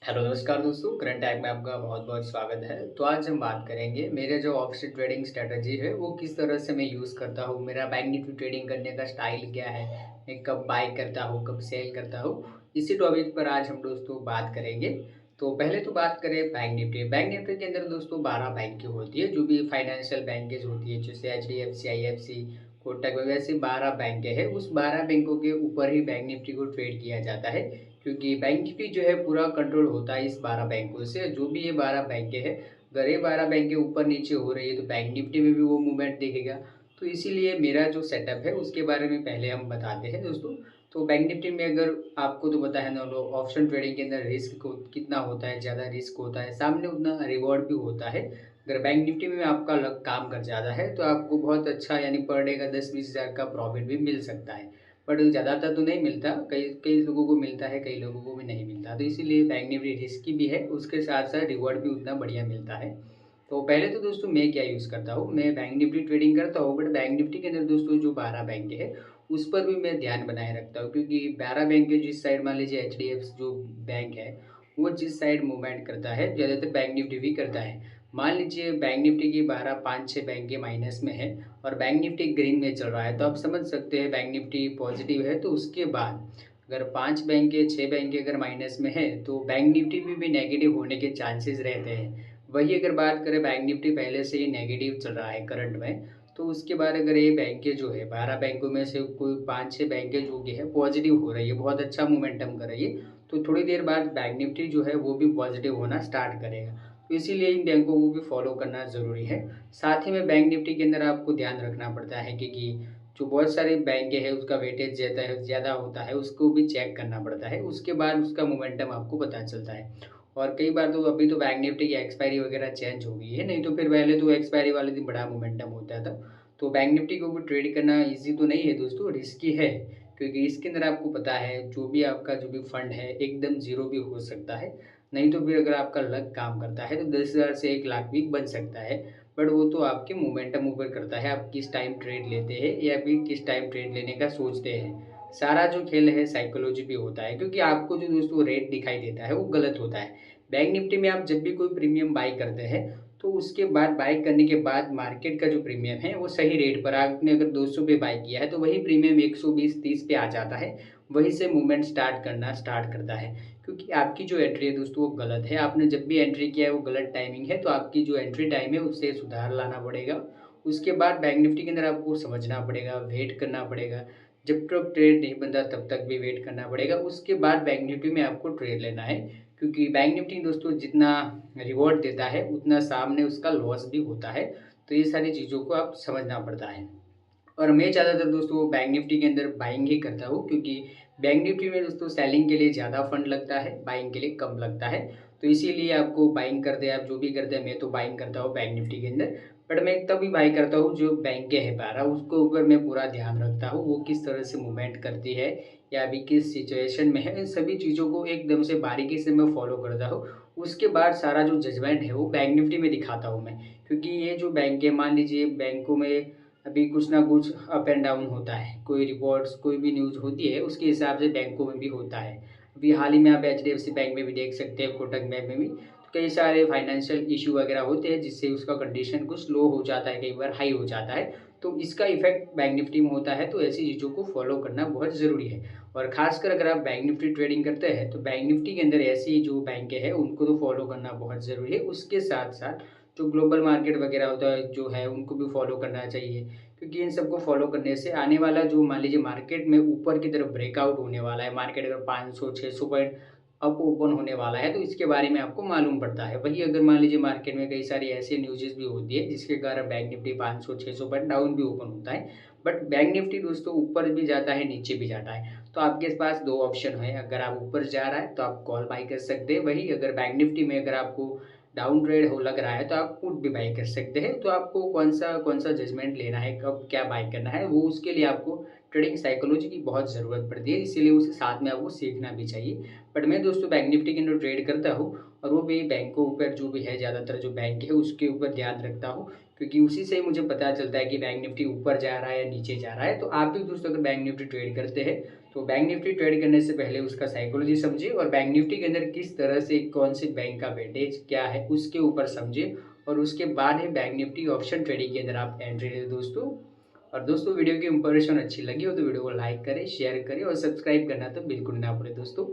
Hello नमस्कार दोस्तों, current time में आपका बहुत बहुत स्वागत है। तो आज हम बात करेंगे मेरे जो ऑप्शन ट्रेडिंग स्ट्रेटजी है वो किस तरह से मैं यूज़ करता हूँ, मेरा बैंक निफ्टी ट्रेडिंग करने का स्टाइल क्या है, मैं कब बाय करता हूँ कब सेल करता हूँ। इसी टॉपिक पर आज हम दोस्तों बात करेंगे। तो पहले तो बात करें बैंक निफ्टी के अंदर दोस्तों 12 बैंकें होती है, जो भी फाइनेंशियल बैंकेज होती है जैसे HDFC, IFC, कोटक वगैरह ऐसी 12 बैंकें हैं। उस 12 बैंकों के ऊपर ही बैंक निफ्टी को ट्रेड किया जाता है, क्योंकि बैंक निफ्टी जो है पूरा कंट्रोल होता है इस 12 बैंकों से। जो भी ये 12 बैंकें हैं, अगर ये 12 बैंकें ऊपर नीचे हो रही है तो बैंक निफ्टी में भी वो मूवमेंट दिखेगा। तो इसीलिए मेरा जो सेटअप है उसके बारे में पहले हम बताते हैं दोस्तों। तो बैंक निफ्टी में अगर आपको तो पता है ना, लो ऑप्शन ट्रेडिंग के अंदर रिस्क को कितना होता है, ज़्यादा रिस्क होता है, सामने उतना रिवॉर्ड भी होता है। अगर बैंक निफ्टी में आपका लक काम कर जाता है तो आपको बहुत अच्छा यानी पर डे का 10-20 हज़ार का प्रॉफिट भी मिल सकता है। बट ज़्यादातर तो नहीं मिलता, कई कई लोगों को मिलता है, कई लोगों को भी नहीं मिलता। तो इसीलिए बैंक निफ्टी रिस्की भी है, उसके साथ-साथ रिवॉर्ड भी उतना बढ़िया मिलता है। तो पहले तो दोस्तों मैं क्या यूज़ करता हूँ, मैं बैंक निफ्टी ट्रेडिंग करता हूँ, बट बैंक निफ्टी के अंदर दोस्तों जो 12 बैंक है, उस पर भी मैं ध्यान बनाए रखता हूँ, क्योंकि 12 बैंक के जिस साइड मान लीजिए एचडीएफ जो बैंक है, वो जिस साइड मूवमेंट करता है, ज़्यादातर बैंक निफ्टी भी करता है। मान लीजिए बैंक निफ्टी की 12 5-6 बैंकें माइनस में है और बैंक निफ्टी ग्रीन में चल रहा है, तो आप समझ सकते हैं बैंक निफ्टी पॉजिटिव है। तो उसके बाद अगर 5 बैंकें 6 बैंकें अगर माइनस में है तो बैंक निफ्टी में भी नेगेटिव होने के चांसेस रहते हैं। वही अगर बात करें, बैंक निफ्टी पहले से ही नेगेटिव चल रहा है करंट में, तो उसके बाद अगर ये बैंकें जो है 12 बैंकों में से कोई 5-6 बैंकें जो कि है पॉजिटिव हो रही है, बहुत अच्छा मोमेंटम कर रही है, तो थोड़ी देर बाद बैंक निफ्टी जो है वो भी पॉजिटिव होना स्टार्ट करेगा। तो इसीलिए इन बैंकों को भी फॉलो करना ज़रूरी है। साथ ही में बैंक निफ्टी के अंदर आपको ध्यान रखना पड़ता है, क्योंकि जो बहुत सारे बैंक है उसका वेटेज ज़्यादा होता है, उसको भी चेक करना पड़ता है, उसके बाद उसका मोमेंटम आपको पता चलता है। और कई बार तो अभी तो बैंक निफ्टी की एक्सपायरी वगैरह चेंज हो गई है, नहीं तो फिर पहले तो एक्सपायरी वाले दिन बड़ा मोमेंटम होता था। तो बैंक निफ्टी को भी ट्रेड करना ईज़ी तो नहीं है दोस्तों, रिस्की है, क्योंकि इसके अंदर आपको पता है जो भी आपका जो भी फंड है एकदम ज़ीरो भी हो सकता है। नहीं तो फिर अगर आपका लक काम करता है तो 10,000 से 1 लाख भी बन सकता है। बट वो तो आपके मोमेंटम ऊपर करता है, आप किस टाइम ट्रेड लेते हैं या फिर किस टाइम ट्रेड लेने का सोचते हैं। सारा जो खेल है साइकोलॉजी भी होता है, क्योंकि आपको जो दोस्तों रेट दिखाई देता है वो गलत होता है। बैंक निफ्टी में आप जब भी कोई प्रीमियम बाय करते हैं, तो उसके बाद बाय करने के बाद मार्केट का जो प्रीमियम है वो सही रेट पर, आपने अगर 200 पे बाय किया है तो वही प्रीमियम 120-30 पे आ जाता है। वहीं से मूवमेंट स्टार्ट करता है, क्योंकि आपकी जो एंट्री है दोस्तों वो गलत है। आपने जब भी एंट्री किया है वो गलत टाइमिंग है, तो आपकी जो एंट्री टाइम है उससे सुधार लाना पड़ेगा। उसके बाद बैंक निफ्टी के अंदर आपको समझना पड़ेगा, वेट करना पड़ेगा। जब तक ट्रेड नहीं बनता तब तक भी वेट करना पड़ेगा। उसके बाद बैंक निफ्टी में आपको ट्रेड लेना है, क्योंकि बैंक निफ्टी दोस्तों जितना रिवॉर्ड देता है उतना सामने उसका लॉस भी होता है। तो ये सारी चीज़ों को आप समझना पड़ता है। और मैं ज़्यादातर दोस्तों बैंक निफ्टी के अंदर बाइंग ही करता हूँ, क्योंकि बैंक निफ्टी में दोस्तों सेलिंग के लिए ज़्यादा फंड लगता है, बाइंग के लिए कम लगता है। तो इसीलिए आपको बाइंग करते हैं, आप जो भी करते हैं, मैं तो बाइंग करता हूँ बैंक निफ्टी के अंदर। बट मैं तभी बाई करता हूँ जो बैंकें हैं 12, उसके ऊपर मैं पूरा ध्यान रखता हूँ, वो किस तरह से मूवमेंट करती है या अभी किस सिचुएशन में है, इन सभी चीज़ों को एकदम से बारीकी से मैं फॉलो करता हूँ। उसके बाद सारा जो जजमेंट है वो बैंक निफ्टी में दिखाता हूँ मैं, क्योंकि ये जो बैंक है, मान लीजिए बैंकों में अभी कुछ ना कुछ अप एंड डाउन होता है, कोई रिपोर्ट्स कोई भी न्यूज़ होती है उसके हिसाब से बैंकों में भी होता है। अभी हाल ही में आप एचडीएफसी बैंक में भी देख सकते हैं, कोटक बैंक में भी तो कई सारे फाइनेंशियल इशू वगैरह होते हैं, जिससे उसका कंडीशन कुछ लो हो जाता है, कई बार हाई हो जाता है। तो इसका इफेक्ट बैंक निफ्टी में होता है, तो ऐसी चीज़ों को फॉलो करना बहुत ज़रूरी है। और खासकर अगर आप बैंक निफ्टी ट्रेडिंग करते हैं तो बैंक निफ्टी के अंदर ऐसी जो बैंकें हैं उनको तो फॉलो करना बहुत ज़रूरी है। उसके साथ साथ जो ग्लोबल मार्केट वगैरह होता है जो है उनको भी फॉलो करना चाहिए, क्योंकि इन सबको फॉलो करने से आने वाला जो मान लीजिए मार्केट में ऊपर की तरफ ब्रेकआउट होने वाला है, मार्केट अगर 500-600 पॉइंट अप ओपन होने वाला है तो इसके बारे में आपको मालूम पड़ता है। वहीं अगर मान लीजिए मार्केट में कई सारी ऐसी न्यूज़ेस भी होती है जिसके कारण बैंक निफ्टी 500-600 पॉइंट डाउन भी ओपन होता है। बट बैंक निफ्टी दोस्तों ऊपर भी जाता है, नीचे भी जाता है। तो आपके पास 2 ऑप्शन है, अगर आप ऊपर जा रहा है तो आप कॉल बाय कर सकते हैं, वहीं अगर बैंक निफ्टी में अगर आपको डाउन ट्रेड हो लग रहा है तो आप पुट भी बाय कर सकते हैं। तो आपको कौन सा जजमेंट लेना है, कब क्या बाय करना है, वो उसके लिए आपको ट्रेडिंग साइकोलॉजी की बहुत ज़रूरत पड़ती है, इसीलिए उसे साथ में आपको सीखना भी चाहिए। बट मैं दोस्तों बैंक निफ्टी के अंदर ट्रेड करता हूँ, और वो भी बैंकों ऊपर जो भी है, ज़्यादातर जो बैंक है उसके ऊपर ध्यान रखता हूँ, क्योंकि उसी से ही मुझे पता चलता है कि बैंक निफ्टी ऊपर जा रहा है या नीचे जा रहा है। तो आप भी दोस्तों अगर बैंक निफ्टी ट्रेड करते हैं तो बैंक निफ्टी ट्रेड करने से पहले उसका साइकोलॉजी समझिए और बैंक निफ्टी के अंदर किस तरह से कौन सी बैंक का वेटेज क्या है उसके ऊपर समझिए और उसके बाद ही बैंक निफ्टी ऑप्शन ट्रेडिंग के अंदर आप एंट्री लें दोस्तों। और दोस्तों वीडियो की इंफॉर्मेशन अच्छी लगी हो तो वीडियो को लाइक करें, शेयर करें और सब्सक्राइब करना तो बिल्कुल ना भूलें दोस्तों।